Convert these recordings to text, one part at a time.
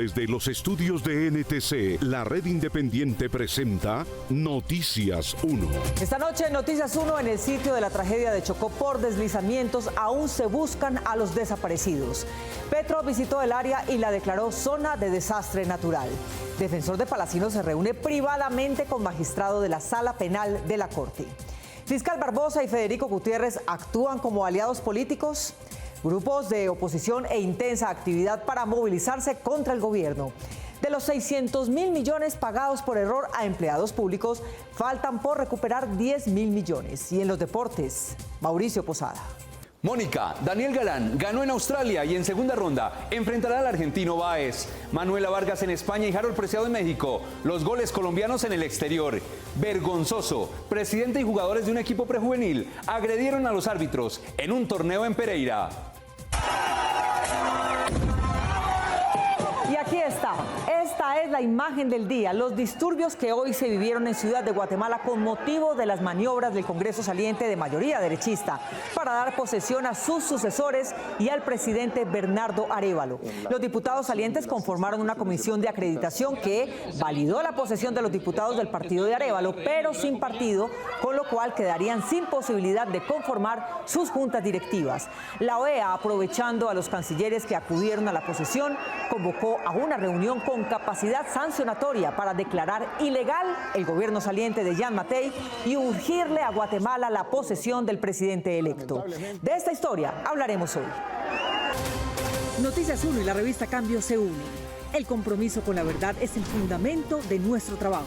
Desde los estudios de NTC, la red independiente presenta Noticias 1. Esta noche en Noticias 1, en el sitio de la tragedia de Chocó por deslizamientos, aún se buscan a los desaparecidos. Petro visitó el área y la declaró zona de desastre natural. Defensor de Palacino se reúne privadamente con magistrado de la Sala Penal de la Corte. Fiscal Barbosa y Federico Gutiérrez actúan como aliados políticos. Grupos de oposición e intensa actividad para movilizarse contra el gobierno. De los 600.000 millones pagados por error a empleados públicos, faltan por recuperar 10.000 millones. Y en los deportes, Mauricio Posada. Mónica, Daniel Galán ganó en Australia y en segunda ronda enfrentará al argentino Báez. Manuela Vargas en España y Harold Preciado en México. Los goles colombianos en el exterior. Vergonzoso. Presidente y jugadores de un equipo prejuvenil agredieron a los árbitros en un torneo en Pereira. Y aquí está. Esta es la imagen del día, los disturbios que hoy se vivieron en Ciudad de Guatemala con motivo de las maniobras del Congreso saliente de mayoría derechista para dar posesión a sus sucesores y al presidente Bernardo Arévalo. Los diputados salientes conformaron una comisión de acreditación que validó la posesión de los diputados del partido de Arévalo, pero sin partido, con lo cual quedarían sin posibilidad de conformar sus juntas directivas. La OEA, aprovechando a los cancilleres que acudieron a la posesión, convocó a una reunión con capacidad sancionatoria para declarar ilegal el gobierno saliente de Jean Mattei y urgirle a Guatemala la posesión del presidente electo. De esta historia hablaremos hoy. Noticias 1 y la revista Cambio se unen. El compromiso con la verdad es el fundamento de nuestro trabajo.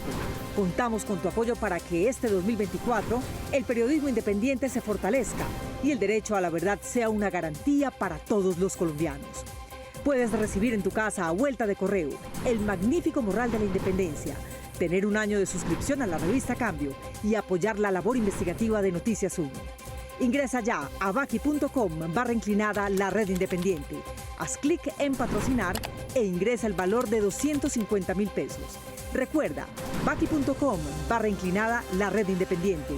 Contamos con tu apoyo para que este 2024 el periodismo independiente se fortalezca y el derecho a la verdad sea una garantía para todos los colombianos. Puedes recibir en tu casa a vuelta de correo el magnífico Morral de la Independencia, tener un año de suscripción a la revista Cambio y apoyar la labor investigativa de Noticias 1. Ingresa ya a baki.com/inclinada la red independiente. Haz clic en patrocinar e ingresa el valor de 250.000 pesos. Recuerda, baki.com/inclinada la red independiente.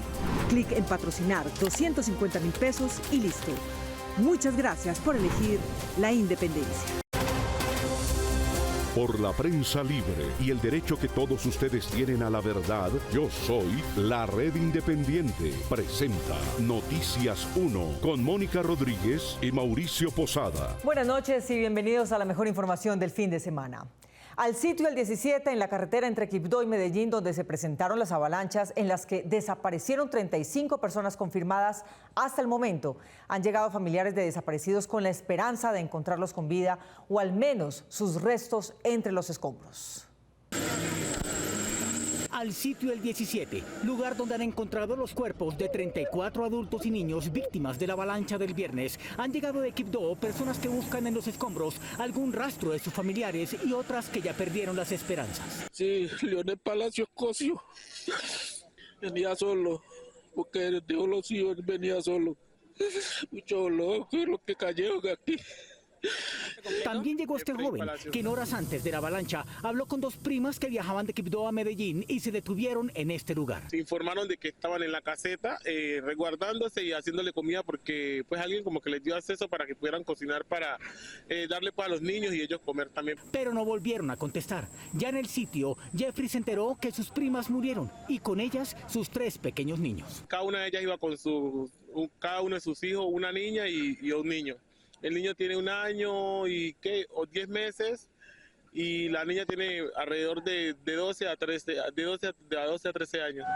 Clic en patrocinar 250.000 pesos y listo. Muchas gracias por elegir la independencia. Por la prensa libre y el derecho que todos ustedes tienen a la verdad, yo soy la Red Independiente. Presenta Noticias 1 con Mónica Rodríguez y Mauricio Posada. Buenas noches y bienvenidos a la mejor información del fin de semana. Al sitio El 17 en la carretera entre Quibdó y Medellín, donde se presentaron las avalanchas en las que desaparecieron 35 personas confirmadas hasta el momento. Han llegado familiares de desaparecidos con la esperanza de encontrarlos con vida o al menos sus restos entre los escombros. Al sitio El 17, lugar donde han encontrado los cuerpos de 34 adultos y niños víctimas de la avalancha del viernes. Han llegado de Quibdó personas que buscan en los escombros algún rastro de sus familiares y otras que ya perdieron las esperanzas. Sí, Leonel Palacios Cosio venía solo, porque dejó los hijos, venía solo. Mucho dolor, fue lo que cayeron aquí. También llegó este joven, que en horas antes de la avalancha habló con dos primas que viajaban de Quibdó a Medellín y se detuvieron en este lugar. Se informaron de que estaban en la caseta resguardándose y haciéndole comida porque pues alguien como que les dio acceso para que pudieran cocinar para darle pues a los niños y ellos comer también. Pero no volvieron a contestar. Ya en el sitio, Jeffrey se enteró que sus primas murieron y con ellas sus 3 pequeños niños. Cada una de ellas iba con cada uno de sus hijos, una niña y un niño. El niño tiene 1 año y 10 meses y la niña tiene alrededor de 12 a 13 años.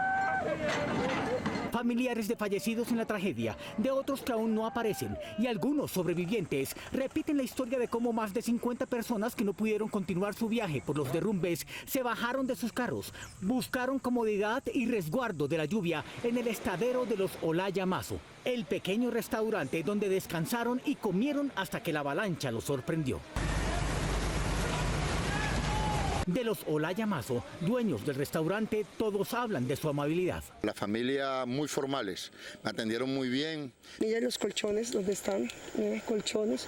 Familiares de fallecidos en la tragedia, de otros que aún no aparecen y algunos sobrevivientes repiten la historia de cómo más de 50 personas que no pudieron continuar su viaje por los derrumbes se bajaron de sus carros, buscaron comodidad y resguardo de la lluvia en el estadero de los Olaya Mazo, el pequeño restaurante donde descansaron y comieron hasta que la avalancha los sorprendió. De los Olaya Mazo, dueños del restaurante, todos hablan de su amabilidad. La familia muy formales, me atendieron muy bien. Mira los colchones, ¿dónde están? Mira, colchones.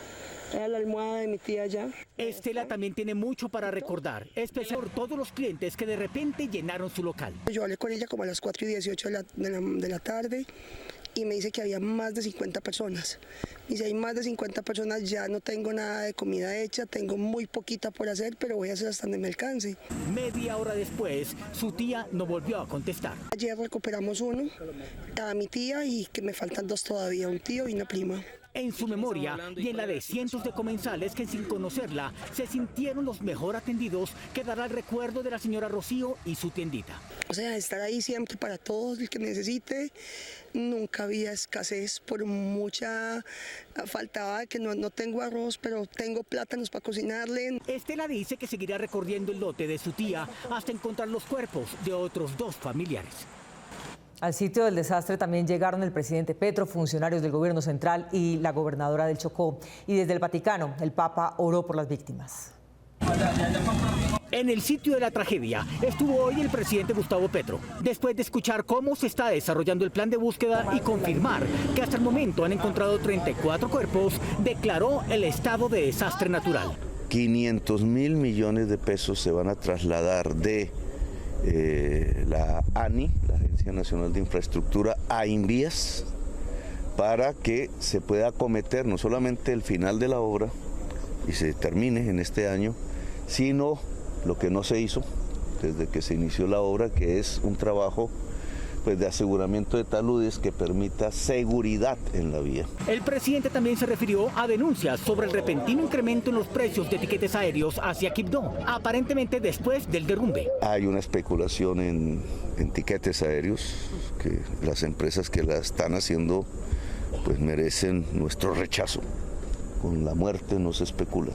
Era la almohada de mi tía allá. Estela también tiene mucho para recordar, especial por todos los clientes que de repente llenaron su local. Yo hablé con ella como a las 4:18 de la tarde y me dice que había más de 50 personas. Y si hay más de 50 personas ya no tengo nada de comida hecha, tengo muy poquita por hacer, pero voy a hacer hasta donde me alcance. Media hora después, su tía no volvió a contestar. Ayer recuperamos uno, a mi tía, y que me faltan 2 todavía, un tío y una prima. En su memoria y en la de cientos de comensales que sin conocerla se sintieron los mejor atendidos, quedará el recuerdo de la señora Rocío y su tiendita. O sea, estar ahí siempre para todos el que necesite. Nunca había escasez, por mucha faltaba que no tengo arroz, pero tengo plátanos para cocinarle. Estela dice que seguirá recorriendo el lote de su tía hasta encontrar los cuerpos de otros 2 familiares. Al sitio del desastre también llegaron el presidente Petro, funcionarios del gobierno central y la gobernadora del Chocó. Y desde el Vaticano, el Papa oró por las víctimas. En el sitio de la tragedia estuvo hoy el presidente Gustavo Petro, después de escuchar cómo se está desarrollando el plan de búsqueda y confirmar que hasta el momento han encontrado 34 cuerpos, declaró el estado de desastre natural. 500.000 millones de pesos se van a trasladar de la ANI, la Agencia Nacional de Infraestructura, a Invías, para que se pueda acometer no solamente el final de la obra y se termine en este año, sino lo que no se hizo desde que se inició la obra, que es un trabajo de aseguramiento de taludes que permita seguridad en la vía. El presidente también se refirió a denuncias sobre el repentino incremento en los precios de tiquetes aéreos hacia Quibdó, aparentemente después del derrumbe. Hay una especulación en tiquetes aéreos, que las empresas que la están haciendo pues merecen nuestro rechazo. Con la muerte no se especula.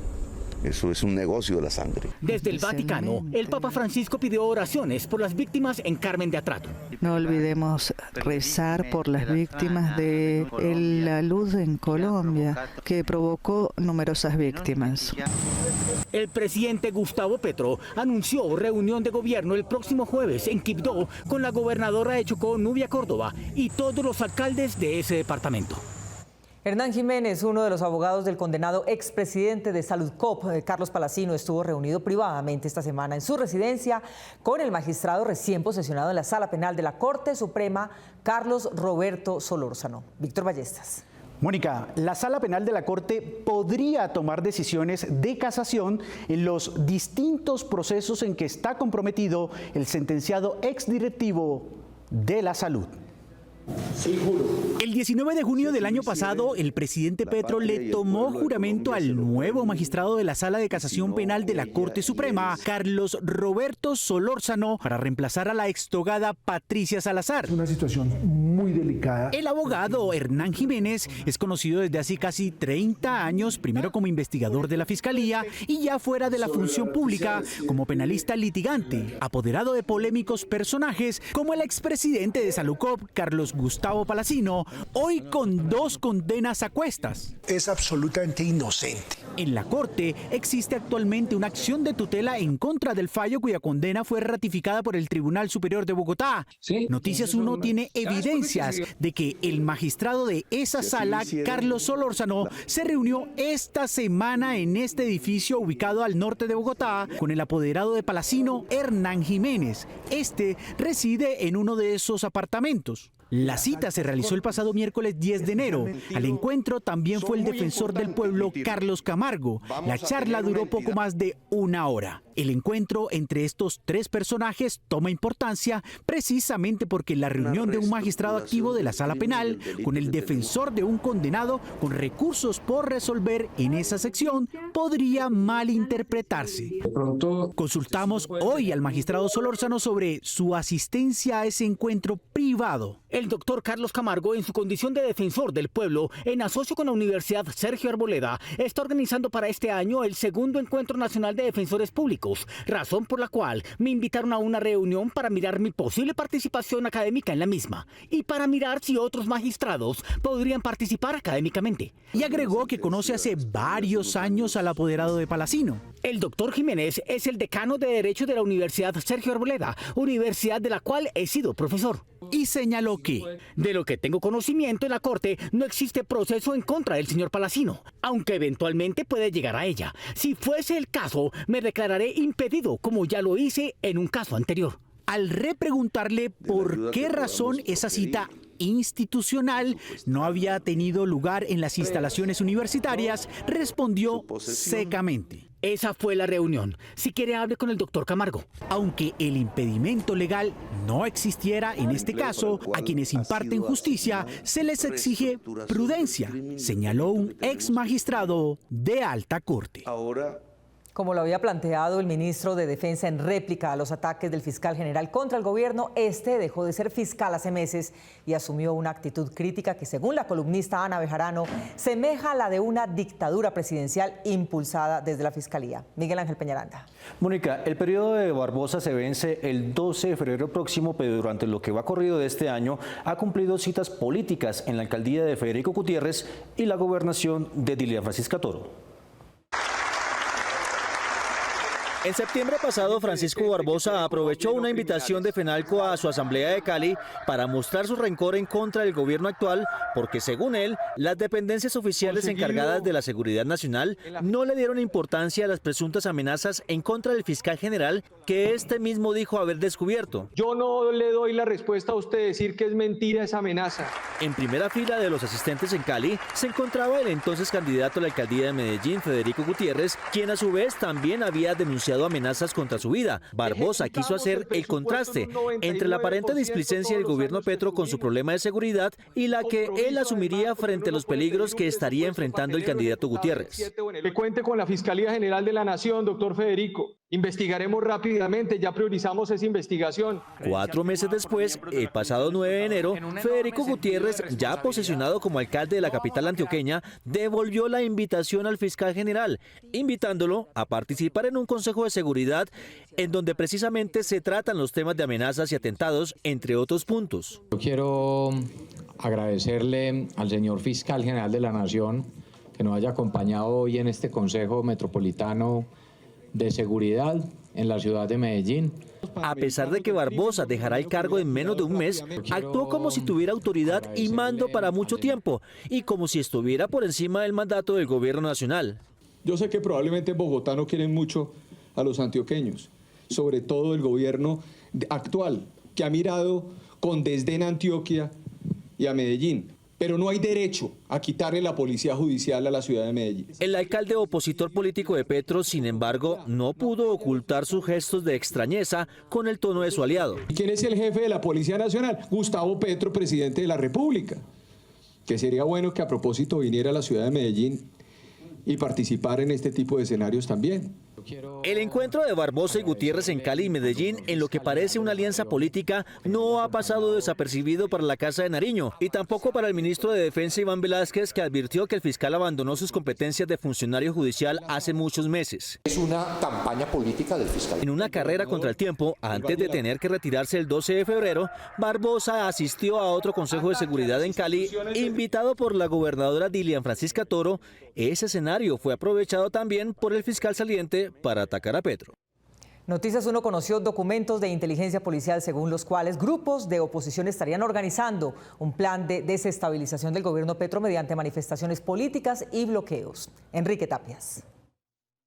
Eso es un negocio de la sangre. Desde el Vaticano, el Papa Francisco pidió oraciones por las víctimas en Carmen de Atrato. No olvidemos rezar por las víctimas de la luz en Colombia, que provocó numerosas víctimas. El presidente Gustavo Petro anunció reunión de gobierno el próximo jueves en Quibdó con la gobernadora de Chocó, Nubia Córdoba, y todos los alcaldes de ese departamento. Hernán Jiménez, uno de los abogados del condenado expresidente de Saludcop, Carlos Palacino, estuvo reunido privadamente esta semana en su residencia con el magistrado recién posesionado en la Sala Penal de la Corte Suprema, Carlos Roberto Solórzano. Víctor Ballestas. Mónica, la Sala Penal de la Corte podría tomar decisiones de casación en los distintos procesos en que está comprometido el sentenciado exdirectivo de la salud. Sí, juro. El 19 de junio del año pasado, el presidente Petro le tomó juramento al nuevo magistrado de la Sala de Casación Penal de la Corte Suprema, Carlos Roberto Solórzano, para reemplazar a la extogada Patricia Salazar. Es una situación muy delicada. El abogado Hernán Jiménez es conocido desde hace casi 30 años, primero como investigador de la Fiscalía y ya fuera de la función pública como penalista litigante, apoderado de polémicos personajes como el expresidente de Saludcop, Carlos Gustavo Palacino, hoy con 2 condenas a cuestas. Es absolutamente inocente. En la Corte existe actualmente una acción de tutela en contra del fallo cuya condena fue ratificada por el Tribunal Superior de Bogotá. ¿Sí? Noticias 1 tiene evidencias de que el magistrado de esa sala, Carlos Solórzano, se reunió esta semana en este edificio ubicado al norte de Bogotá con el apoderado de Palacino, Hernán Jiménez. Este reside en uno de esos apartamentos. La cita se realizó el pasado miércoles 10 de enero. Al encuentro también fue el defensor del pueblo, Carlos Camargo. La charla duró poco más de 1 hora. El encuentro entre estos 3 personajes toma importancia precisamente porque la reunión de un magistrado activo de la Sala Penal con el defensor de un condenado con recursos por resolver en esa sección podría malinterpretarse. Consultamos hoy al magistrado Solórzano sobre su asistencia a ese encuentro privado. El doctor Carlos Camargo, en su condición de defensor del pueblo, en asocio con la Universidad Sergio Arboleda, está organizando para este año el 2º Encuentro Nacional de Defensores Públicos, razón por la cual me invitaron a una reunión para mirar mi posible participación académica en la misma y para mirar si otros magistrados podrían participar académicamente. Y agregó que conoce hace varios años al apoderado de Palacino. El doctor Jiménez es el decano de Derecho de la Universidad Sergio Arboleda, universidad de la cual he sido profesor. Y señaló que, de lo que tengo conocimiento en la Corte, no existe proceso en contra del señor Palacino, aunque eventualmente puede llegar a ella. Si fuese el caso, me declararé impedido, como ya lo hice en un caso anterior. al repreguntarle por qué razón esa cita institucional no había tenido lugar en las instalaciones universitarias, respondió secamente: esa fue la reunión. Si quiere, hable con el doctor Camargo. Aunque el impedimento legal no existiera en este caso, a quienes imparten justicia se les exige prudencia, señaló un ex magistrado de alta corte. Como lo había planteado el ministro de Defensa en réplica a los ataques del fiscal general contra el gobierno, este dejó de ser fiscal hace meses y asumió una actitud crítica que, según la columnista Ana Bejarano, semeja a la de una dictadura presidencial impulsada desde la Fiscalía. Miguel Ángel Peñaranda. Mónica, el periodo de Barbosa se vence el 12 de febrero próximo, pero durante lo que va corrido de este año ha cumplido citas políticas en la alcaldía de Federico Gutiérrez y la gobernación de Dilian Francisca Toro. En septiembre pasado, Francisco Barbosa aprovechó una invitación de FENALCO a su asamblea de Cali para mostrar su rencor en contra del gobierno actual, porque según él, las dependencias oficiales encargadas de la seguridad nacional no le dieron importancia a las presuntas amenazas en contra del fiscal general que este mismo dijo haber descubierto. Yo no le doy la respuesta a usted decir que es mentira esa amenaza. En primera fila de los asistentes en Cali se encontraba el entonces candidato a la alcaldía de Medellín, Federico Gutiérrez, quien a su vez también había denunciado amenazas contra su vida. Barbosa quiso hacer el contraste entre la aparente displicencia del gobierno Petro con su problema de seguridad y la que él asumiría frente a los peligros que estaría enfrentando el candidato Gutiérrez. Que cuente con la Fiscalía General de la Nación, doctor Federico. Investigaremos rápidamente, ya priorizamos esa investigación. 4 meses después, el pasado 9 de enero, Federico Gutiérrez, ya posesionado como alcalde de la capital antioqueña, devolvió la invitación al fiscal general, invitándolo a participar en un consejo de seguridad en donde precisamente se tratan los temas de amenazas y atentados, entre otros puntos. Yo quiero agradecerle al señor fiscal general de la Nación que nos haya acompañado hoy en este Consejo Metropolitano de Seguridad en la ciudad de Medellín. A pesar de que Barbosa dejará el cargo en menos de un mes, actuó como si tuviera autoridad y mando para mucho tiempo y como si estuviera por encima del mandato del gobierno nacional. Yo sé que probablemente en Bogotá no quieren mucho a los antioqueños, sobre todo el gobierno actual, que ha mirado con desdén a Antioquia y a Medellín. Pero no hay derecho a quitarle la policía judicial a la ciudad de Medellín. El alcalde opositor político de Petro, sin embargo, no pudo ocultar sus gestos de extrañeza con el tono de su aliado. ¿Quién es el jefe de la Policía Nacional? Gustavo Petro, presidente de la República. Que sería bueno que a propósito viniera a la ciudad de Medellín y participar en este tipo de escenarios también. El encuentro de Barbosa y Gutiérrez en Cali y Medellín, en lo que parece una alianza política, no ha pasado desapercibido para la Casa de Nariño y tampoco para el ministro de Defensa Iván Velázquez, que advirtió que el fiscal abandonó sus competencias de funcionario judicial hace muchos meses. Es una campaña política del fiscal. En una carrera contra el tiempo, antes de tener que retirarse el 12 de febrero, Barbosa asistió a otro consejo de seguridad en Cali, invitado por la gobernadora Dilian Francisca Toro. Ese escenario fue aprovechado también por el fiscal saliente para atacar a Petro. Noticias 1 conoció documentos de inteligencia policial según los cuales grupos de oposición estarían organizando un plan de desestabilización del gobierno Petro mediante manifestaciones políticas y bloqueos. Enrique Tapias.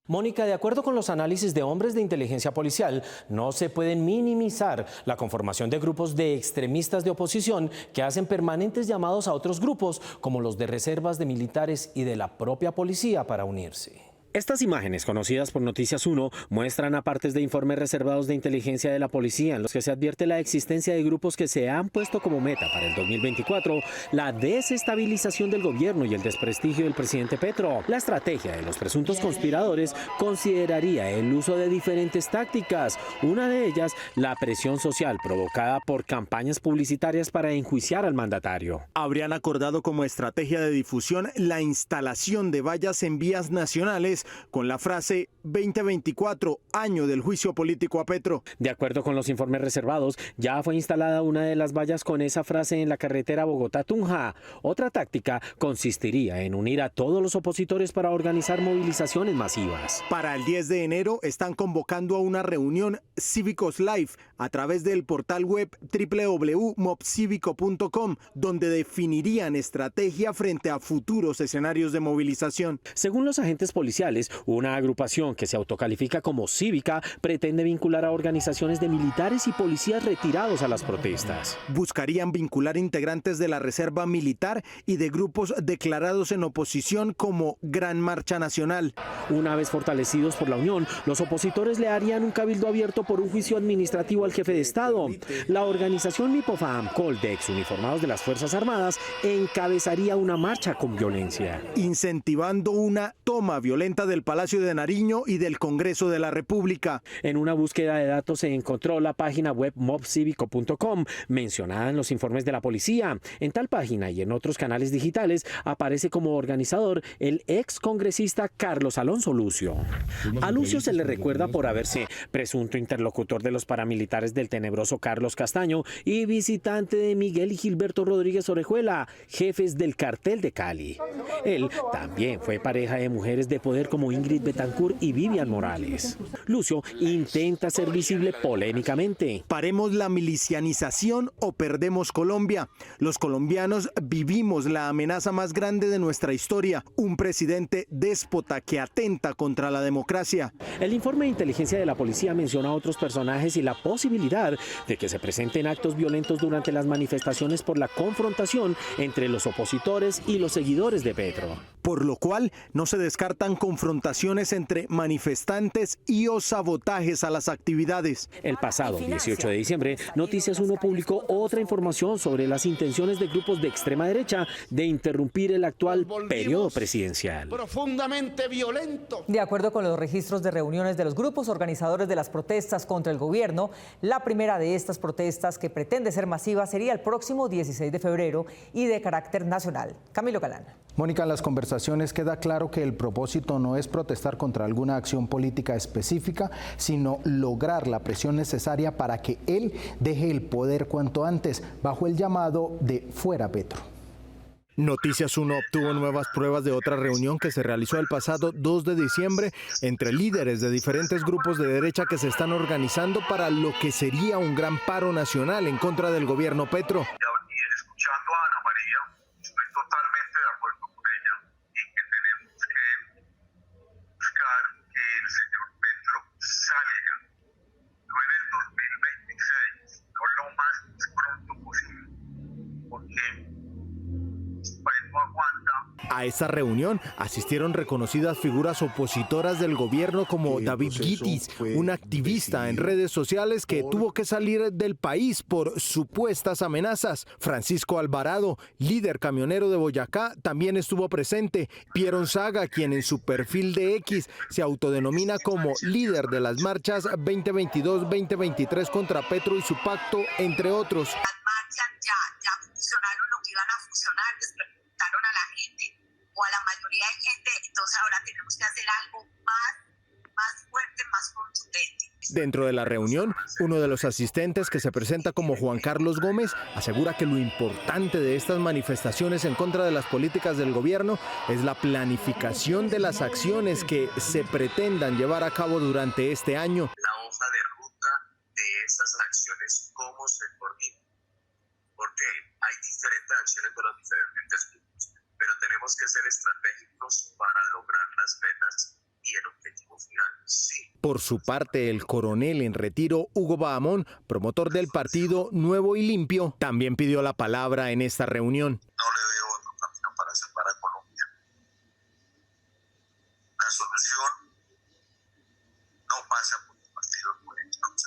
Mónica, de acuerdo con los análisis de hombres de inteligencia policial, no se puede minimizar la conformación de grupos de extremistas de oposición que hacen permanentes llamados a otros grupos, como los de reservas de militares y de la propia policía, para unirse. Estas imágenes, conocidas por Noticias 1, muestran a partes de informes reservados de inteligencia de la policía en los que se advierte la existencia de grupos que se han puesto como meta para el 2024 la desestabilización del gobierno y el desprestigio del presidente Petro. La estrategia de los presuntos conspiradores consideraría el uso de diferentes tácticas, una de ellas la presión social provocada por campañas publicitarias para enjuiciar al mandatario. Habrían acordado como estrategia de difusión la instalación de vallas en vías nacionales con la frase 2024, año del juicio político a Petro. De acuerdo con los informes reservados, ya fue instalada una de las vallas con esa frase en la carretera Bogotá-Tunja. Otra táctica consistiría en unir a todos los opositores para organizar movilizaciones masivas. Para el 10 de enero están convocando a una reunión Cívicos Live a través del portal web www.mobcivico.com, donde definirían estrategia frente a futuros escenarios de movilización. Según los agentes policiales, Sociales, una agrupación que se autocalifica como cívica, pretende vincular a organizaciones de militares y policías retirados a las protestas. Buscarían vincular integrantes de la Reserva Militar y de grupos declarados en oposición como Gran Marcha Nacional. Una vez fortalecidos por la Unión, los opositores le harían un cabildo abierto por un juicio administrativo al jefe de Estado. La organización Mipofam, Coldex, uniformados de las Fuerzas Armadas, encabezaría una marcha con violencia, incentivando una toma violenta del Palacio de Nariño y del Congreso de la República. En una búsqueda de datos se encontró la página web mobcivico.com, mencionada en los informes de la policía. En tal página y en otros canales digitales aparece como organizador el ex congresista Carlos Alonso Lucio. A Lucio se le recuerda por haberse presunto interlocutor de los paramilitares del tenebroso Carlos Castaño y visitante de Miguel y Gilberto Rodríguez Orejuela, jefes del cartel de Cali. Él también fue pareja de mujeres de poder como Ingrid Betancourt y Vivian Morales. Lucio intenta ser visible polémicamente. Paremos la milicianización o perdemos Colombia. Los colombianos vivimos la amenaza más grande de nuestra historia, un presidente déspota que atenta contra la democracia. El informe de inteligencia de la policía menciona a otros personajes y la posibilidad de que se presenten actos violentos durante las manifestaciones por la confrontación entre los opositores y los seguidores de Petro. Por lo cual no se descartan confrontaciones entre manifestantes y o sabotajes a las actividades. El pasado 18 de diciembre, Noticias 1 publicó otra información sobre las intenciones de grupos de extrema derecha de interrumpir el actual periodo presidencial. Profundamente violento. De acuerdo con los registros de reuniones de los grupos organizadores de las protestas contra el gobierno, la primera de estas protestas, que pretende ser masiva, sería el próximo 16 de febrero y de carácter nacional. Camilo Galán. Mónica, en las conversaciones queda claro que el propósito no es protestar contra alguna acción política específica, sino lograr la presión necesaria para que él deje el poder cuanto antes, bajo el llamado de Fuera Petro. Noticias 1 obtuvo nuevas pruebas de otra reunión que se realizó el pasado 2 de diciembre entre líderes de diferentes grupos de derecha que se están organizando para lo que sería un gran paro nacional en contra del gobierno Petro. Escuchando a Ana María, estoy totalmente de acuerdo con ella en que tenemos que buscar que el señor Petro salga, no en el 2026, no lo más pronto posible, porque no aguanta. A esta reunión asistieron reconocidas figuras opositoras del gobierno como David Guitis, un activista en redes sociales que tuvo que salir del país por supuestas amenazas. Francisco Alvarado, líder camionero de Boyacá, también estuvo presente. Piero Onzaga, quien en su perfil de X se autodenomina como líder de las marchas 2022-2023 contra Petro y su pacto, entre otros. Las marchas ya funcionaron lo que iban a funcionar, despertaron a la gente o a la mayoría de gente, entonces ahora tenemos que hacer algo más fuerte, más contundente. Dentro de la reunión, uno de los asistentes, que se presenta como Juan Carlos Gómez, asegura que lo importante de estas manifestaciones en contra de las políticas del gobierno es la planificación de las acciones que se pretendan llevar a cabo durante este año. La hoja de ruta de esas acciones, cómo se coordinan, porque hay diferentes acciones de los diferentes grupos, pero tenemos que ser estratégicos para lograr las metas y el objetivo final. Sí. Por su parte, el coronel en retiro, Hugo Bahamón, promotor del partido Nuevo y Limpio, también pidió la palabra en esta reunión. No le veo otro camino para salvar a Colombia. La solución no pasa por los partidos políticos.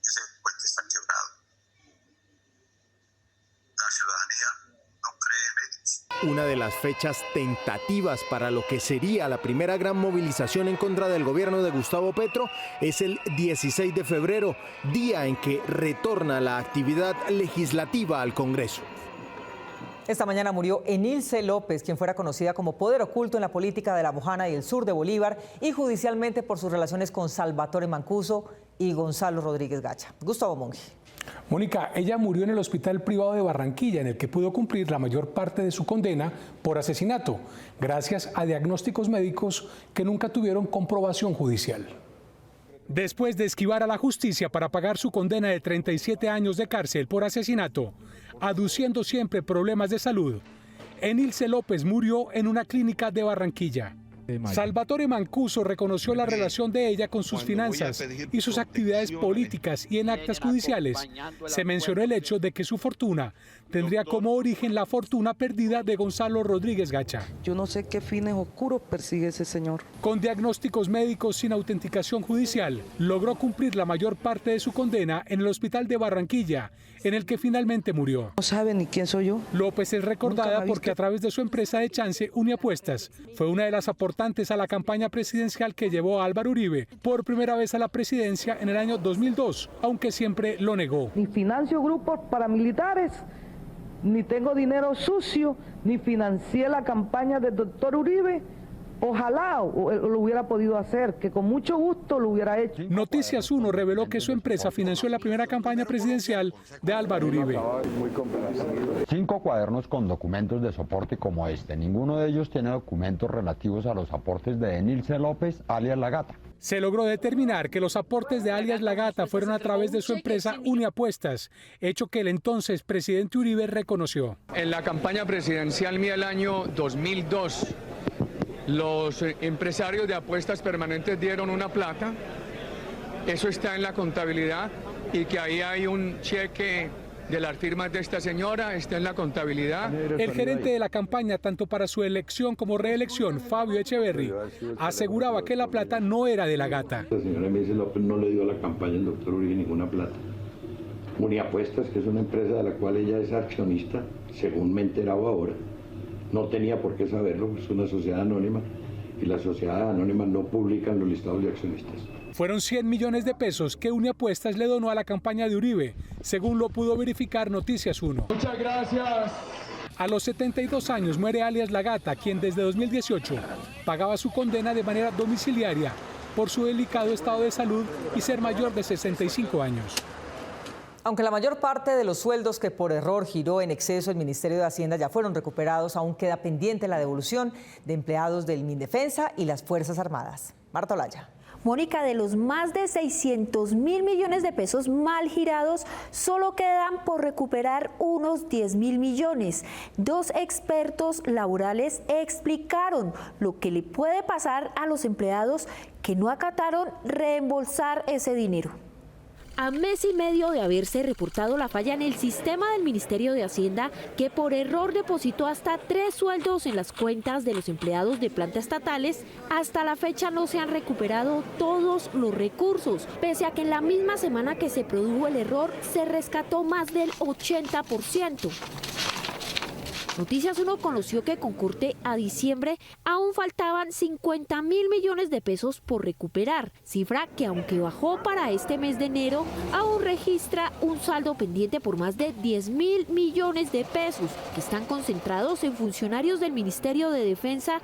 Ese puente está quebrado. La ciudadanía no cree en ellos. Una de las fechas tentativas para lo que sería la primera gran movilización en contra del gobierno de Gustavo Petro es el 16 de febrero, día en que retorna la actividad legislativa al Congreso. Esta mañana murió Enilce López, quien fuera conocida como poder oculto en la política de La Bojana y el sur de Bolívar, y judicialmente por sus relaciones con Salvatore Mancuso y Gonzalo Rodríguez Gacha. Gustavo Monge. Mónica, ella murió en el hospital privado de Barranquilla, en el que pudo cumplir la mayor parte de su condena por asesinato, gracias a diagnósticos médicos que nunca tuvieron comprobación judicial. Después de esquivar a la justicia para pagar su condena de 37 años de cárcel por asesinato, aduciendo siempre problemas de salud, Enilce López murió en una clínica de Barranquilla. Salvatore Mancuso reconoció la relación de ella con sus finanzas y sus actividades políticas, y en actas judiciales se mencionó el hecho de que su fortuna tendría como origen la fortuna perdida de Gonzalo Rodríguez Gacha. Yo no sé qué fines oscuros persigue ese señor. Con diagnósticos médicos sin autenticación judicial, logró cumplir la mayor parte de su condena en el hospital de Barranquilla, en el que finalmente murió. No sabe ni quién soy yo. López es recordada porque a través de su empresa de chance, Uniapuestas, fue una de las aportantes a la campaña presidencial que llevó a Álvaro Uribe por primera vez a la presidencia en el año 2002, aunque siempre lo negó. Ni financio grupos paramilitares, ni tengo dinero sucio, ni financié la campaña del doctor Uribe. Ojalá lo hubiera podido hacer, que con mucho gusto lo hubiera hecho. Noticias 1 reveló que su empresa financió la primera campaña presidencial de Álvaro Uribe. 5 cuadernos con documentos de soporte como este. Ninguno de ellos tiene documentos relativos a los aportes de Enilce López, alias La Gata. Se logró determinar que los aportes de alias La Gata fueron a través de su empresa Uniapuestas, hecho que el entonces presidente Uribe reconoció. En la campaña presidencial mía del año 2002, los empresarios de apuestas permanentes dieron una plata, eso está en la contabilidad, y que ahí hay un cheque de las firmas de esta señora, está en la contabilidad. El gerente de la campaña, tanto para su elección como reelección, Fabio Echeverry, aseguraba que la plata no era de La Gata. La señora Enilce López no le dio a la campaña del doctor Uribe ninguna plata. Uniapuestas, que es una empresa de la cual ella es accionista, según me he enterado ahora, no tenía por qué saberlo, es una sociedad anónima y las sociedades anónimas no publican los listados de accionistas. Fueron 100 millones de pesos que Uniapuestas le donó a la campaña de Uribe, según lo pudo verificar Noticias 1. Muchas gracias. A los 72 años muere alias La Gata, quien desde 2018 pagaba su condena de manera domiciliaria por su delicado estado de salud y ser mayor de 65 años. Aunque la mayor parte de los sueldos que por error giró en exceso el Ministerio de Hacienda ya fueron recuperados, aún queda pendiente la devolución de empleados del Mindefensa y las Fuerzas Armadas. Marta Olaya. Mónica, de los más de 600.000 millones de pesos mal girados, solo quedan por recuperar unos 10.000 millones. 2 expertos laborales explicaron lo que le puede pasar a los empleados que no acataron reembolsar ese dinero. A mes y medio de haberse reportado la falla en el sistema del Ministerio de Hacienda, que por error depositó hasta 3 sueldos en las cuentas de los empleados de plantas estatales, hasta la fecha no se han recuperado todos los recursos, pese a que en la misma semana que se produjo el error se rescató más del 80%. Noticias 1 conoció que con corte a diciembre aún faltaban 50.000 millones de pesos por recuperar, cifra que aunque bajó para este mes de enero, aún registra un saldo pendiente por más de 10.000 millones de pesos, que están concentrados en funcionarios del Ministerio de Defensa,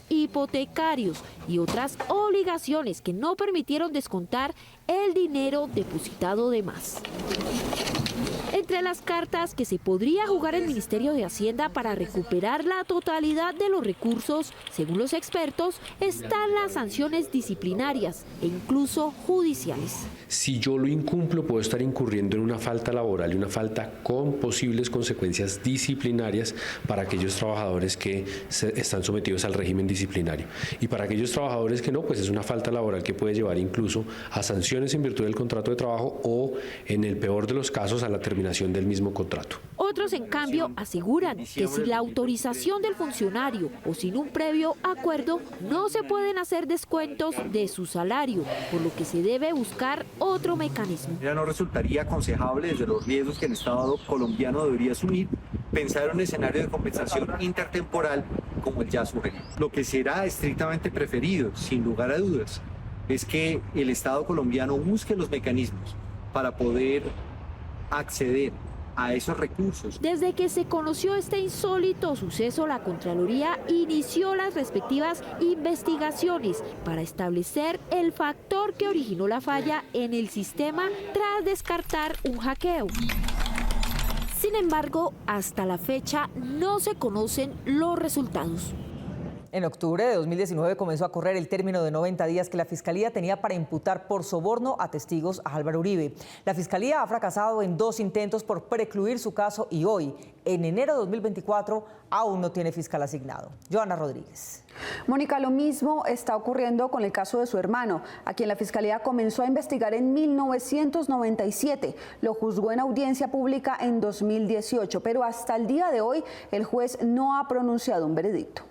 hipotecarios y otras obligaciones que no permitieron descontar el dinero depositado de más. Entre las cartas que se podría jugar el Ministerio de Hacienda para recuperar la totalidad de los recursos, según los expertos, están las sanciones disciplinarias e incluso judiciales. Si yo lo incumplo, puedo estar incurriendo en una falta laboral y una falta con posibles consecuencias disciplinarias para aquellos trabajadores que están sometidos al régimen disciplinario. Y para aquellos trabajadores que no, pues es una falta laboral que puede llevar incluso a sanciones en virtud del contrato de trabajo o, en el peor de los casos, a la terminación del mismo contrato. Otros, en cambio, aseguran que sin la autorización del funcionario o sin un previo acuerdo, no se pueden hacer descuentos de su salario, por lo que se debe buscar otro mecanismo. Ya no resultaría aconsejable, desde los riesgos que el Estado colombiano debería asumir, pensar en un escenario de compensación intertemporal como el ya sugerido. Lo que será estrictamente preferido, sin lugar a dudas, es que el Estado colombiano busque los mecanismos para poder acceder a esos recursos. Desde que se conoció este insólito suceso, la Contraloría inició las respectivas investigaciones para establecer el factor que originó la falla en el sistema tras descartar un hackeo. Sin embargo, hasta la fecha no se conocen los resultados. En octubre de 2019 comenzó a correr el término de 90 días que la Fiscalía tenía para imputar por soborno a testigos a Álvaro Uribe. La Fiscalía ha fracasado en 2 intentos por precluir su caso y hoy, en enero de 2024, aún no tiene fiscal asignado. Joana Rodríguez. Mónica, lo mismo está ocurriendo con el caso de su hermano, a quien la Fiscalía comenzó a investigar en 1997. Lo juzgó en audiencia pública en 2018, pero hasta el día de hoy el juez no ha pronunciado un veredicto.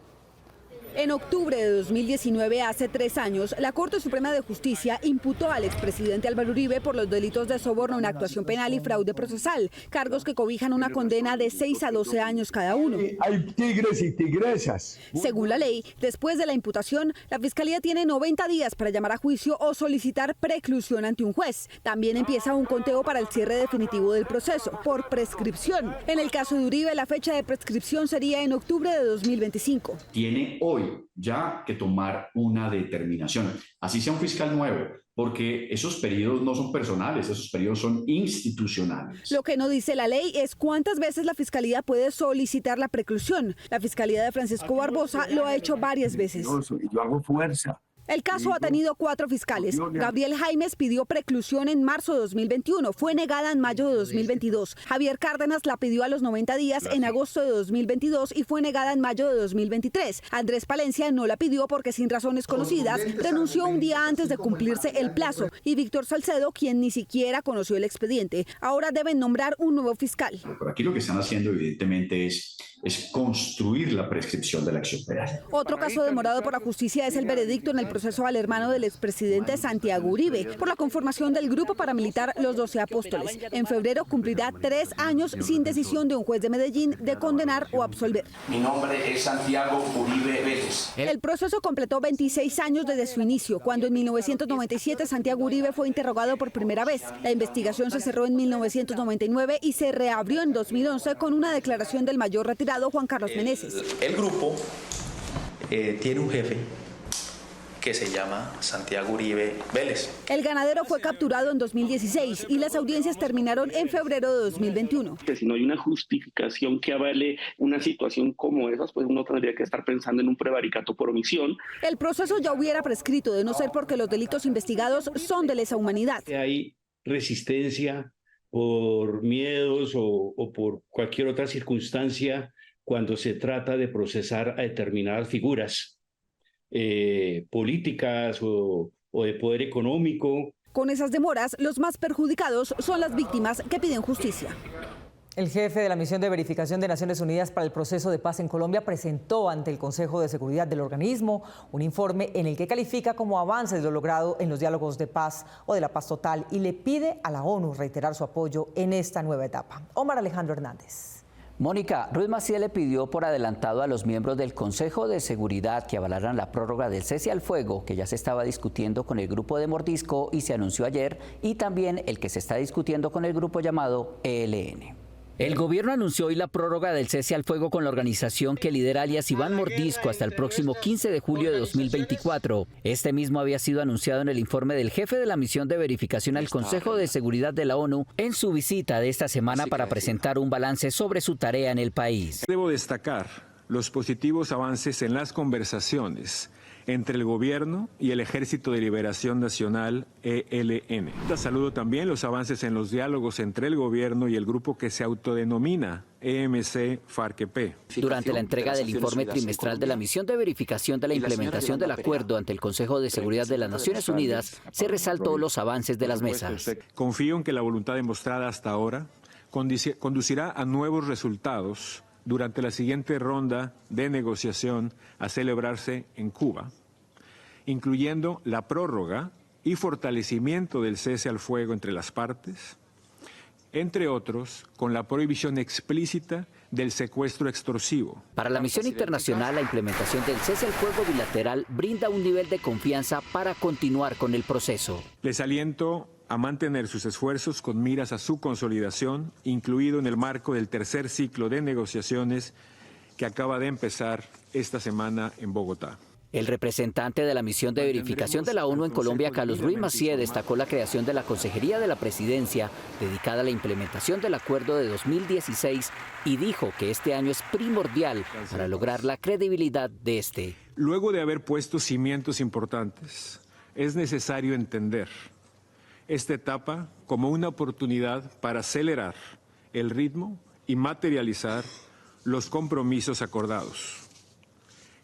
En octubre de 2019, hace 3 años, la Corte Suprema de Justicia imputó al expresidente Álvaro Uribe por los delitos de soborno en actuación penal y fraude procesal, cargos que cobijan una condena de 6 a 12 años cada uno. Hay tigres y tigresas. Según la ley, después de la imputación, la Fiscalía tiene 90 días para llamar a juicio o solicitar preclusión ante un juez. También empieza un conteo para el cierre definitivo del proceso, por prescripción. En el caso de Uribe, la fecha de prescripción sería en octubre de 2025. Tiene hoy ya que tomar una determinación, así sea un fiscal nuevo, porque esos periodos no son personales, esos periodos son institucionales. Lo que no dice la ley es cuántas veces la Fiscalía puede solicitar la preclusión. La Fiscalía de Francisco Barbosa lo ha hecho varias veces. Yo hago fuerza. El caso ha tenido 4 fiscales. Gabriel Jaimes pidió preclusión en marzo de 2021, fue negada en mayo de 2022. Javier Cárdenas la pidió a los 90 días en agosto de 2022 y fue negada en mayo de 2023. Andrés Palencia no la pidió porque sin razones conocidas renunció un día antes de cumplirse el plazo. Y Víctor Salcedo, quien ni siquiera conoció el expediente, ahora deben nombrar un nuevo fiscal. Por aquí lo que están haciendo evidentemente es construir la prescripción de la acción penal. Otro caso demorado por la justicia es el veredicto en el proceso al hermano del expresidente Santiago Uribe por la conformación del grupo paramilitar Los 12 Apóstoles. En febrero cumplirá 3 años sin decisión de un juez de Medellín de condenar o absolver. Mi nombre es Santiago Uribe Vélez. El proceso completó 26 años desde su inicio, cuando en 1997 Santiago Uribe fue interrogado por primera vez. La investigación se cerró en 1999 y se reabrió en 2011 con una declaración del mayor retirado Juan Carlos Meneses. El grupo tiene un jefe que se llama Santiago Uribe Vélez. El ganadero fue capturado en 2016 y las audiencias terminaron en febrero de 2021. Que si no hay una justificación que avale una situación como esas, pues uno tendría que estar pensando en un prevaricato por omisión. El proceso ya hubiera prescrito, de no ser porque los delitos investigados son de lesa humanidad. Hay resistencia por miedos o por cualquier otra circunstancia cuando se trata de procesar a determinadas figuras políticas o de poder económico. Con esas demoras, los más perjudicados son las víctimas que piden justicia. El jefe de la Misión de Verificación de Naciones Unidas para el Proceso de Paz en Colombia presentó ante el Consejo de Seguridad del organismo un informe en el que califica como avances lo logrado en los diálogos de paz o de la paz total y le pide a la ONU reiterar su apoyo en esta nueva etapa. Omar Alejandro Hernández. Mónica, Ruiz Massieu le pidió por adelantado a los miembros del Consejo de Seguridad que avalaran la prórroga del cese al fuego que ya se estaba discutiendo con el grupo de Mordisco y se anunció ayer, y también el que se está discutiendo con el grupo llamado ELN. El gobierno anunció hoy la prórroga del cese al fuego con la organización que lidera alias Iván Mordisco hasta el próximo 15 de julio de 2024. Este mismo había sido anunciado en el informe del jefe de la misión de verificación al Consejo de Seguridad de la ONU en su visita de esta semana para presentar un balance sobre su tarea en el país. Debo destacar los positivos avances en las conversaciones entre el gobierno y el Ejército de Liberación Nacional, ELN. Saludo también los avances en los diálogos entre el gobierno y el grupo que se autodenomina EMC-FARC-EP. Durante la entrega del informe trimestral de la misión de verificación de la implementación del acuerdo ante el Consejo de Seguridad de las Naciones Unidas, se resaltó los avances de las mesas. Confío en que la voluntad demostrada hasta ahora conducirá a nuevos resultados durante la siguiente ronda de negociación a celebrarse en Cuba, incluyendo la prórroga y fortalecimiento del cese al fuego entre las partes, entre otros, con la prohibición explícita del secuestro extorsivo. Para la misión internacional, la implementación del cese al fuego bilateral brinda un nivel de confianza para continuar con el proceso. Les aliento a mantener sus esfuerzos con miras a su consolidación, incluido en el marco del tercer ciclo de negociaciones que acaba de empezar esta semana en Bogotá. El representante de la misión de verificación de la ONU en Colombia, Carlos Ruiz Massieu, destacó la creación de la Consejería de la Presidencia dedicada a la implementación del acuerdo de 2016 y dijo que este año es primordial para lograr la credibilidad de este. Luego de haber puesto cimientos importantes, es necesario entender esta etapa como una oportunidad para acelerar el ritmo y materializar los compromisos acordados.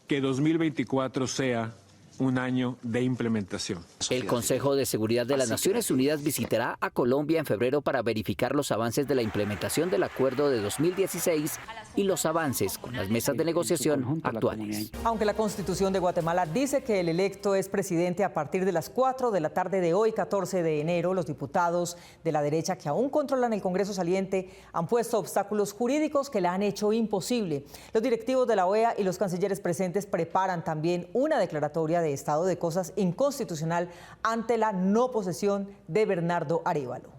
Que 2024 sea un año de implementación. El Consejo de Seguridad de las Naciones Unidas visitará a Colombia en febrero para verificar los avances de la implementación del acuerdo de 2016 y los avances con las mesas de negociación actuales. Aunque la Constitución de Guatemala dice que el electo es presidente a partir de las 4 de la tarde de hoy, 14 de enero, los diputados de la derecha que aún controlan el Congreso saliente han puesto obstáculos jurídicos que la han hecho imposible. Los directivos de la OEA y los cancilleres presentes preparan también una declaratoria de estado de cosas inconstitucional ante la no posesión de Bernardo Arévalo.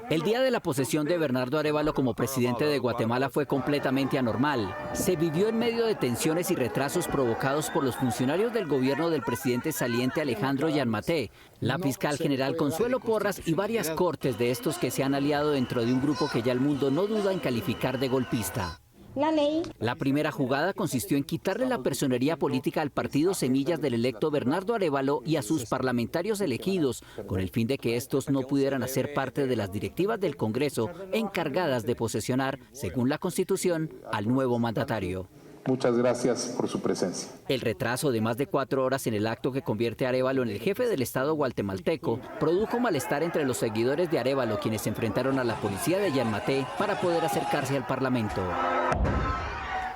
El día de la posesión de Bernardo Arévalo como presidente de Guatemala fue completamente anormal. Se vivió en medio de tensiones y retrasos provocados por los funcionarios del gobierno del presidente saliente Alejandro Gianmatté, la fiscal general Consuelo Porras y varias cortes de estos que se han aliado dentro de un grupo que ya el mundo no duda en calificar de golpista. La primera jugada consistió en quitarle la personería política al partido Semillas del electo Bernardo Arévalo y a sus parlamentarios elegidos, con el fin de que estos no pudieran hacer parte de las directivas del Congreso encargadas de posesionar, según la Constitución, al nuevo mandatario. Muchas gracias por su presencia. El retraso de más de 4 horas en el acto que convierte a Arévalo en el jefe del Estado guatemalteco produjo malestar entre los seguidores de Arévalo, quienes se enfrentaron a la policía de Gianmatté para poder acercarse al Parlamento.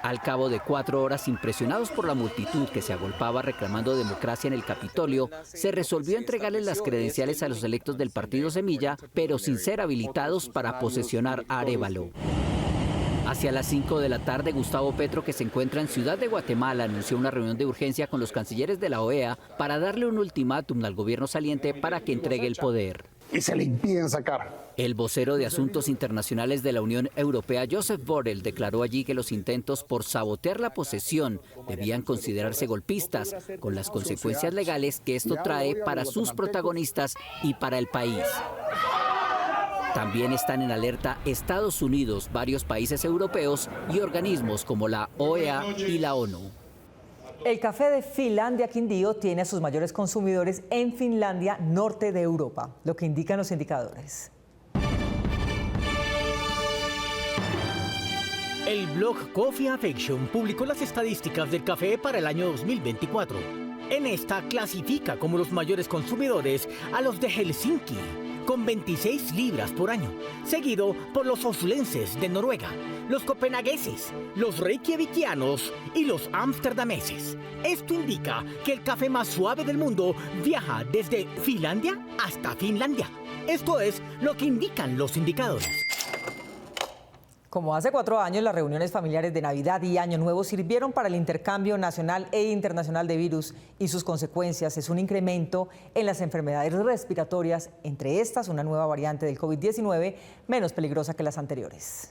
Al cabo de 4 horas, impresionados por la multitud que se agolpaba reclamando democracia en el Capitolio, se resolvió entregarles las credenciales a los electos del partido Semilla, pero sin ser habilitados para posesionar a Arévalo. Hacia las 5 de la tarde, Gustavo Petro, que se encuentra en Ciudad de Guatemala, anunció una reunión de urgencia con los cancilleres de la OEA para darle un ultimátum al gobierno saliente para que entregue el poder. Y se le impiden sacar. El vocero de Asuntos Internacionales de la Unión Europea, Josep Borrell, declaró allí que los intentos por sabotear la posesión debían considerarse golpistas, con las consecuencias legales que esto trae para sus protagonistas y para el país. También están en alerta Estados Unidos, varios países europeos y organismos como la OEA y la ONU. El café de Finlandia Quindío tiene a sus mayores consumidores en Finlandia, norte de Europa, lo que indican los indicadores. El blog Coffee Affection publicó las estadísticas del café para el año 2024. En esta clasifica como los mayores consumidores a los de Helsinki, con 26 libras por año, seguido por los oslenses de Noruega, los copenhagueses, los reykjavikianos y los amsterdameses. Esto indica que el café más suave del mundo viaja desde Finlandia hasta Finlandia. Esto es lo que indican los indicadores. Como hace 4 años, las reuniones familiares de Navidad y Año Nuevo sirvieron para el intercambio nacional e internacional de virus y sus consecuencias es un incremento en las enfermedades respiratorias, entre estas una nueva variante del COVID-19 menos peligrosa que las anteriores.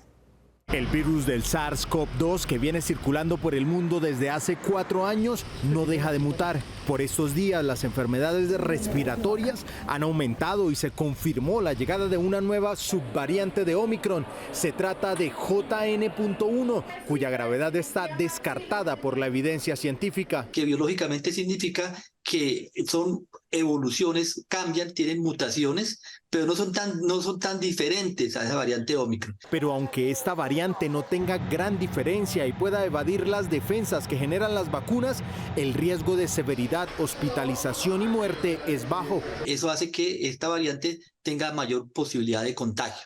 El virus del SARS-CoV-2 que viene circulando por el mundo desde hace 4 años no deja de mutar. Por estos días las enfermedades respiratorias han aumentado y se confirmó la llegada de una nueva subvariante de Omicron. Se trata de JN.1, cuya gravedad está descartada por la evidencia científica. Que biológicamente significa que son evoluciones, cambian, tienen mutaciones, pero no son tan diferentes a esa variante Omicron. Pero aunque esta variante no tenga gran diferencia y pueda evadir las defensas que generan las vacunas, el riesgo de severidad, hospitalización y muerte es bajo. Eso hace que esta variante tenga mayor posibilidad de contagio.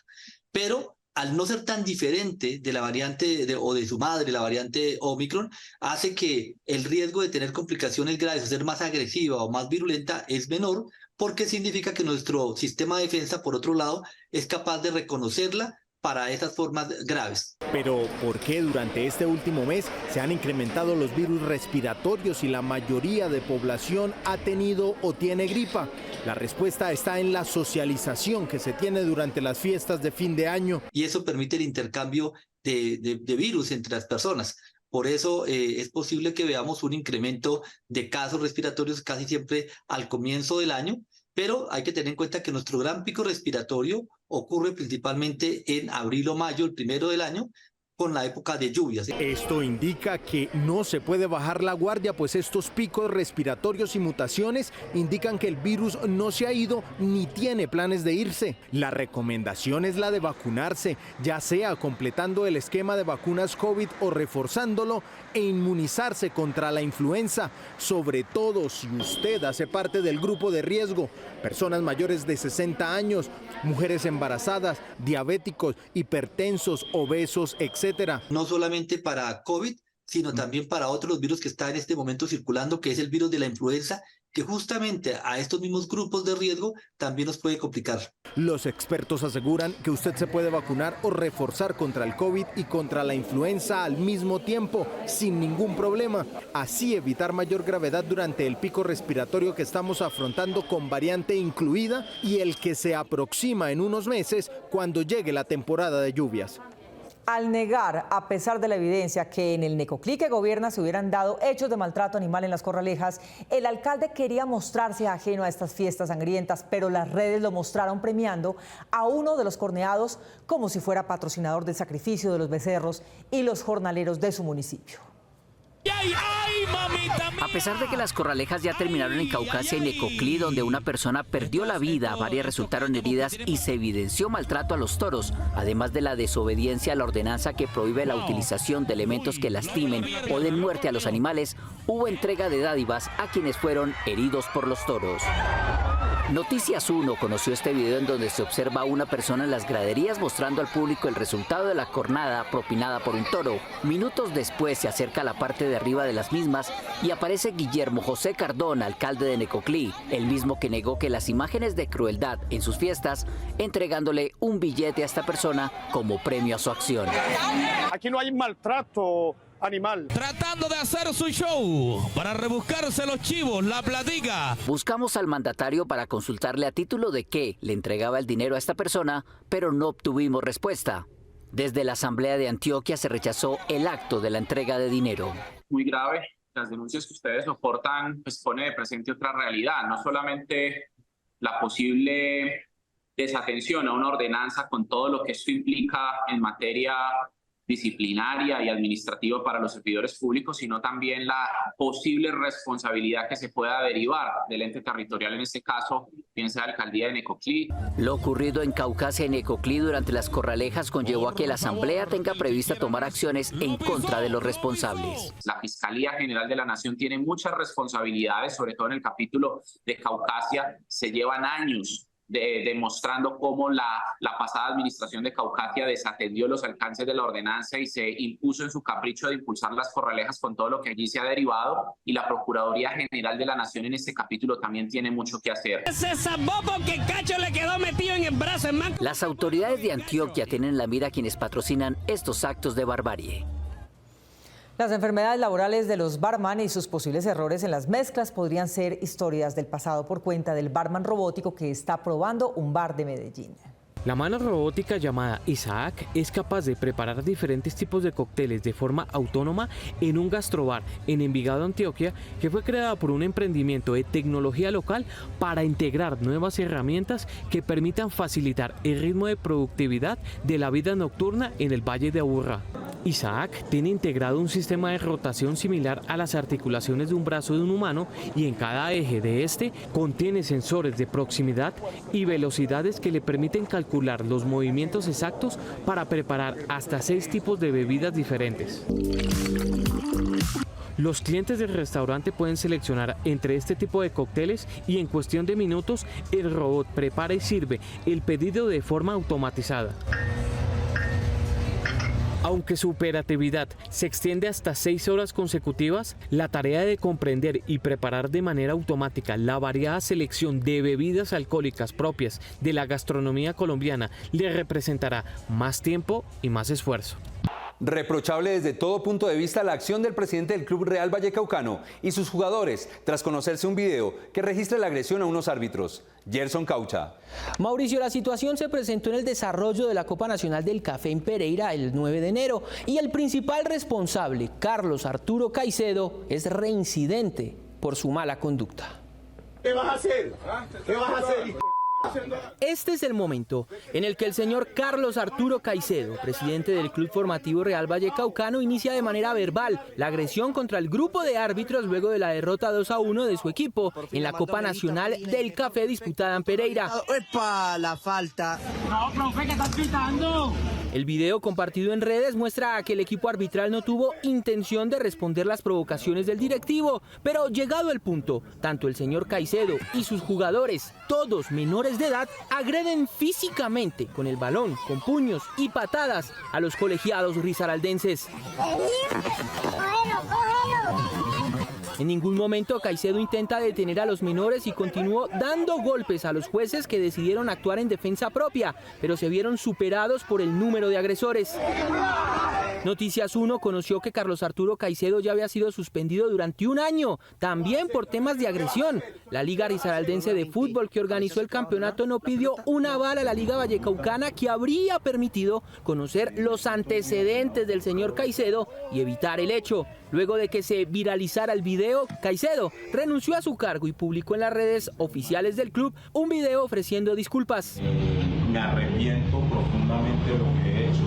Pero al no ser tan diferente de la variante o de su madre, la variante Omicron, hace que el riesgo de tener complicaciones graves o ser más agresiva o más virulenta es menor, porque significa que nuestro sistema de defensa, por otro lado, es capaz de reconocerla para esas formas graves. Pero ¿por qué durante este último mes se han incrementado los virus respiratorios y la mayoría de población ha tenido o tiene gripa? La respuesta está en la socialización que se tiene durante las fiestas de fin de año. Y eso permite el intercambio de virus entre las personas. Por eso es posible que veamos un incremento de casos respiratorios casi siempre al comienzo del año, pero hay que tener en cuenta que nuestro gran pico respiratorio ocurre principalmente en abril o mayo, el primero del año, con la época de lluvias. Esto indica que no se puede bajar la guardia, pues estos picos respiratorios y mutaciones indican que el virus no se ha ido ni tiene planes de irse. La recomendación es la de vacunarse, ya sea completando el esquema de vacunas COVID o reforzándolo, e inmunizarse contra la influenza, sobre todo si usted hace parte del grupo de riesgo, personas mayores de 60 años, mujeres embarazadas, diabéticos, hipertensos, obesos, etc. No solamente para COVID, sino también para otros virus que están en este momento circulando, que es el virus de la influenza, que justamente a estos mismos grupos de riesgo también nos puede complicar. Los expertos aseguran que usted se puede vacunar o reforzar contra el COVID y contra la influenza al mismo tiempo, sin ningún problema. Así evitar mayor gravedad durante el pico respiratorio que estamos afrontando con variante incluida y el que se aproxima en unos meses cuando llegue la temporada de lluvias. Al negar, a pesar de la evidencia, que en el Necoclí que gobierna se hubieran dado hechos de maltrato animal en las corralejas, el alcalde quería mostrarse ajeno a estas fiestas sangrientas, pero las redes lo mostraron premiando a uno de los corneados como si fuera patrocinador del sacrificio de los becerros y los jornaleros de su municipio. A pesar de que las corralejas ya terminaron en Caucasia y Necoclí, donde una persona perdió la vida, varias resultaron heridas y se evidenció maltrato a los toros, además de la desobediencia a la ordenanza que prohíbe la utilización de elementos que lastimen o den muerte a los animales, hubo entrega de dádivas a quienes fueron heridos por los toros. Noticias 1 conoció este video en donde se observa a una persona en las graderías mostrando al público el resultado de la cornada propinada por un toro. Minutos después se acerca a la parte de arriba de las mismas y aparece Guillermo José Cardona, alcalde de Necoclí, el mismo que negó que las imágenes de crueldad en sus fiestas, entregándole un billete a esta persona como premio a su acción. Aquí no hay maltrato animal. Tratando de hacer su show para rebuscarse los chivos, la platica. Buscamos al mandatario para consultarle a título de qué le entregaba el dinero a esta persona, pero no obtuvimos respuesta. Desde la Asamblea de Antioquia se rechazó el acto de la entrega de dinero. Muy grave. Las denuncias que ustedes soportan pues pone de presente otra realidad, no solamente la posible desatención a una ordenanza con todo lo que esto implica en materia disciplinaria y administrativa para los servidores públicos, sino también la posible responsabilidad que se pueda derivar del ente territorial, en este caso, piensa la alcaldía de Necoclí. Lo ocurrido en Caucasia y Necoclí durante las corralejas conllevó a que la Asamblea tenga prevista tomar acciones en contra de los responsables. La Fiscalía General de la Nación tiene muchas responsabilidades, sobre todo en el capítulo de Caucasia. Se llevan años demostrando cómo la pasada administración de Caucasia desatendió los alcances de la ordenanza y se impuso en su capricho de impulsar las corralejas con todo lo que allí se ha derivado, y la Procuraduría General de la Nación en este capítulo también tiene mucho que hacer. Se salvó porque Cacho le quedó metido en el brazo, hermano. Las autoridades de Antioquia tienen en la mira a quienes patrocinan estos actos de barbarie. Las enfermedades laborales de los barman y sus posibles errores en las mezclas podrían ser historias del pasado por cuenta del barman robótico que está probando un bar de Medellín. La mano robótica llamada Isaac es capaz de preparar diferentes tipos de cócteles de forma autónoma en un gastrobar en Envigado, Antioquia, que fue creada por un emprendimiento de tecnología local para integrar nuevas herramientas que permitan facilitar el ritmo de productividad de la vida nocturna en el Valle de Aburrá. Isaac tiene integrado un sistema de rotación similar a las articulaciones de un brazo de un humano, y en cada eje de este contiene sensores de proximidad y velocidades que le permiten calcular los movimientos exactos para preparar hasta 6 tipos de bebidas diferentes. Los clientes del restaurante pueden seleccionar entre este tipo de cócteles y en cuestión de minutos el robot prepara y sirve el pedido de forma automatizada. Aunque su operatividad se extiende hasta 6 horas consecutivas, la tarea de comprender y preparar de manera automática la variada selección de bebidas alcohólicas propias de la gastronomía colombiana le representará más tiempo y más esfuerzo. Reprochable desde todo punto de vista la acción del presidente del Club Real Vallecaucano y sus jugadores tras conocerse un video que registra la agresión a unos árbitros. Gerson Caucha. Mauricio, la situación se presentó en el desarrollo de la Copa Nacional del Café en Pereira el 9 de enero y el principal responsable, Carlos Arturo Caicedo, es reincidente por su mala conducta. ¿Qué vas a hacer? ¿Qué vas a hacer? Este es el momento en el que el señor Carlos Arturo Caicedo, presidente del Club Formativo Real Vallecaucano, inicia de manera verbal la agresión contra el grupo de árbitros luego de la derrota 2-1 de su equipo en la Copa Nacional del Café disputada en Pereira. ¡Epa! La falta. No, profe, ¿qué estás pitando? El video compartido en redes muestra que el equipo arbitral no tuvo intención de responder las provocaciones del directivo, pero llegado el punto, tanto el señor Caicedo y sus jugadores, todos menores de edad, agreden físicamente con el balón, con puños y patadas a los colegiados risaraldenses. En ningún momento Caicedo intenta detener a los menores y continuó dando golpes a los jueces que decidieron actuar en defensa propia, pero se vieron superados por el número de agresores. Noticias 1 conoció que Carlos Arturo Caicedo ya había sido suspendido durante un año, también por temas de agresión. La Liga Risaraldense de Fútbol, que organizó el campeonato, no pidió un aval a la Liga Vallecaucana que habría permitido conocer los antecedentes del señor Caicedo y evitar el hecho. Luego de que se viralizara el video, Caicedo renunció a su cargo y publicó en las redes oficiales del club un video ofreciendo disculpas. Me arrepiento profundamente de lo que he hecho.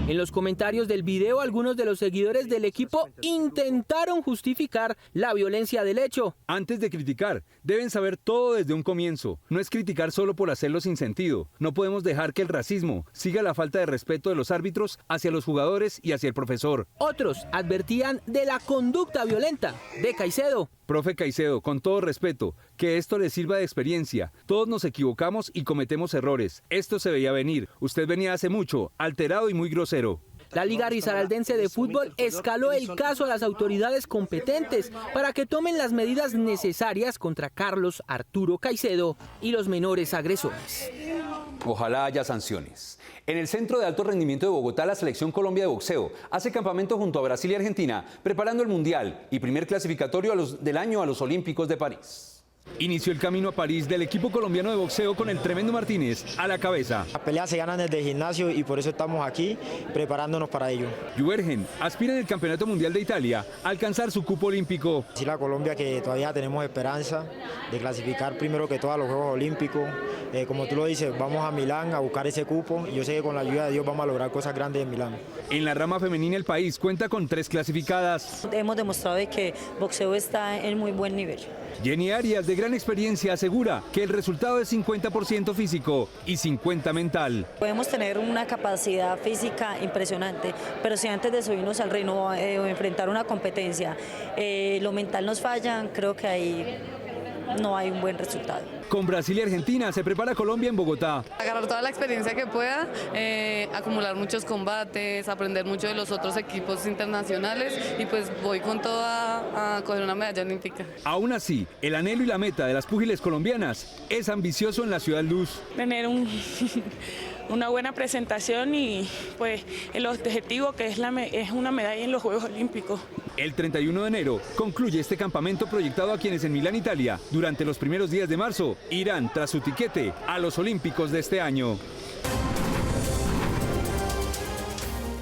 En los comentarios del video, algunos de los seguidores del equipo intentaron justificar la violencia del hecho. Antes de criticar, deben saber todo desde un comienzo. No es criticar solo por hacerlo sin sentido. No podemos dejar que el racismo siga la falta de respeto de los árbitros hacia los jugadores y hacia el profesor. Otros advertían de la conducta violenta de Caicedo. Profe Caicedo, con todo respeto, que esto le sirva de experiencia. Todos nos equivocamos y cometemos errores. Esto se veía venir. Usted venía hace mucho, alterado y muy grosero. La Liga Risaraldense de Fútbol escaló el caso a las autoridades competentes para que tomen las medidas necesarias contra Carlos Arturo Caicedo y los menores agresores. Ojalá haya sanciones. En el Centro de Alto Rendimiento de Bogotá, la Selección Colombia de boxeo hace campamento junto a Brasil y Argentina, preparando el Mundial y primer clasificatorio del año a los Olímpicos de París. Inició el camino a París del equipo colombiano de boxeo con el Tremendo Martínez a la cabeza. Las peleas se ganan desde el gimnasio y por eso estamos aquí preparándonos para ello. Juergen aspira en el Campeonato Mundial de Italia a alcanzar su cupo olímpico. Sí, la Colombia, que todavía tenemos esperanza de clasificar primero que todo a los Juegos Olímpicos. Como tú lo dices, vamos a Milán a buscar ese cupo y yo sé que con la ayuda de Dios vamos a lograr cosas grandes en Milán. En la rama femenina el país cuenta con 3 clasificadas. Hemos demostrado que boxeo está en muy buen nivel. Jenny Arias, de gran experiencia, asegura que el resultado es 50% físico y 50% mental. Podemos tener una capacidad física impresionante, pero si antes de subirnos al ring o enfrentar una competencia, lo mental nos falla, creo que ahí no hay un buen resultado. Con Brasil y Argentina se prepara Colombia en Bogotá. Agarrar toda la experiencia que pueda, acumular muchos combates, aprender mucho de los otros equipos internacionales y pues voy con todo a coger una medalla olímpica. Aún así, el anhelo y la meta de las púgiles colombianas es ambicioso en la Ciudad Luz. Tener una buena presentación y pues el objetivo que es una medalla en los Juegos Olímpicos. El 31 de enero concluye este campamento proyectado a quienes en Milán, Italia, durante los primeros días de marzo, irán tras su tiquete a los Olímpicos de este año.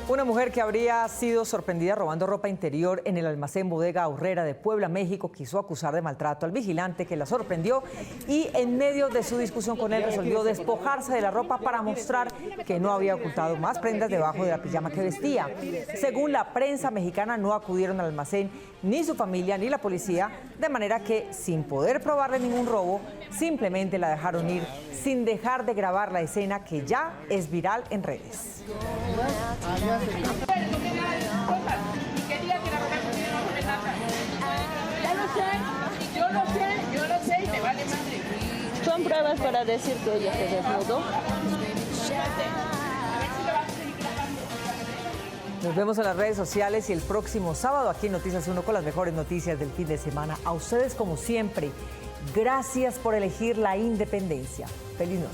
Una mujer que habría sido sorprendida robando ropa interior en el almacén Bodega Aurrera de Puebla, México, quiso acusar de maltrato al vigilante que la sorprendió y en medio de su discusión con él resolvió despojarse de la ropa para mostrar que no había ocultado más prendas debajo de la pijama que vestía. Según la prensa mexicana, no acudieron al almacén ni su familia ni la policía, de manera que, sin poder probarle ningún robo, simplemente la dejaron ir sin dejar de grabar la escena que ya es viral en redes. Yo lo sé y te vale madre. Son pruebas para decir que ella se desnudó. Nos vemos en las redes sociales y el próximo sábado aquí en Noticias 1 con las mejores noticias del fin de semana. A ustedes, como siempre, gracias por elegir la independencia. Feliz noche.